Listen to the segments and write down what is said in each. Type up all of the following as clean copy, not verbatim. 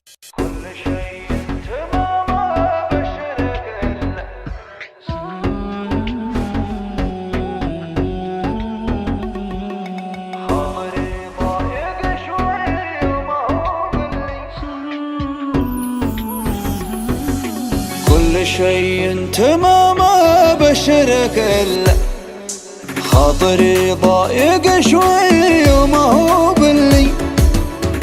كل شيء تمام بشرك إلا خاطري ضايق شوي وما هو باللي كل شيء تمام بشرك إلا خاطري ضايق شوي وما هو باللي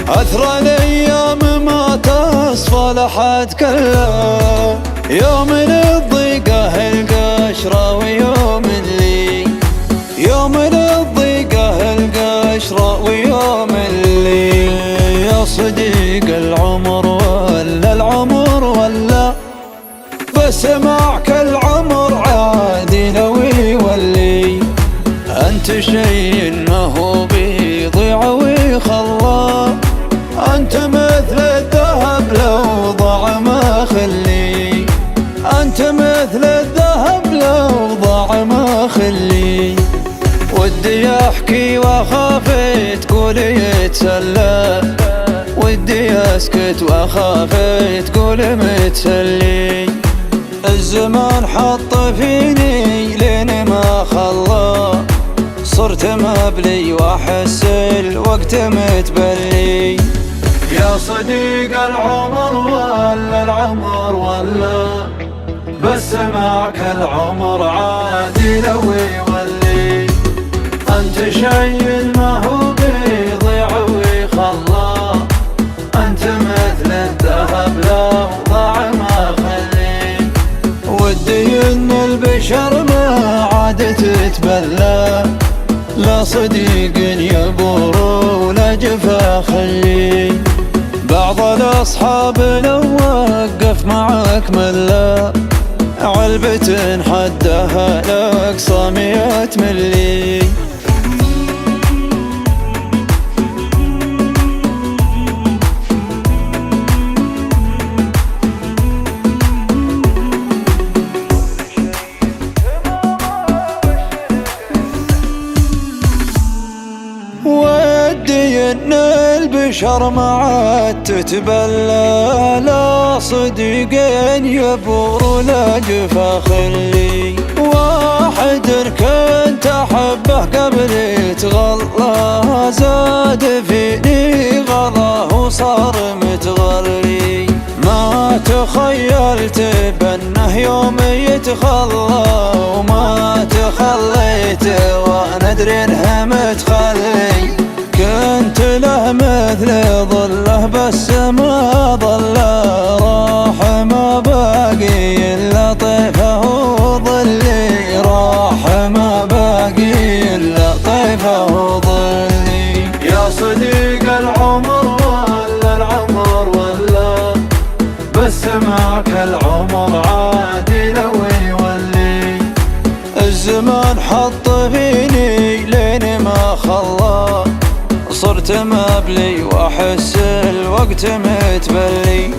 أثرى الأيام ما تصفى لحد كلا يوم للضيقة القشرة ويوم اللي يوم للضيقة القشرة ويوم اللي يا صديق العمر ولا العمر ولا بس معك العمر عادي لو يولي أنت شيء ما هو بيضيع ويخلى أنت مثل الذهب لو ضاع ما خلي أنت مثل الذهب لو ضاع ما خلي ودي أحكي وأخاف تقول يتسلى ودي أسكت وأخاف تقول متسلي الزمان حط فيني لين ما خلى صرت مبلي وأحس الوقت متبلي يا صديق العمر ولا العمر ولا بس معك العمر عادي لو يولي أنت شيء ما هو بيضيع ويخلى أنت مثل الذهب لو ضاع ما خلي ودي إن البشر ما عاد تتبلى لا صديق يبور ولا جفا خلي بعض الأصحاب لو وقف معك ملا علبة حدها لأقصى 100 ملي ودي ان البشر ما عاد تتبلى لا صديقين يبور ولا جفا خلي واحد كنت احبه قبل يتغلى زاد فيني غلاه وصار متغلي ما تخيلت بانه يوم يتخلى وما تخليت وانا ادري انه متخلي كنت له مثل ظله بس ما ظله راح ما باقي الا طيفه وظلي راح ما باقي الا طيفه وظلي يا صديق العمر ولا العمر ولا بس معك العمر عادي لو يولي الزمان حط فيني لين ما خلى صرت مبلي وأحس الوقت متبلي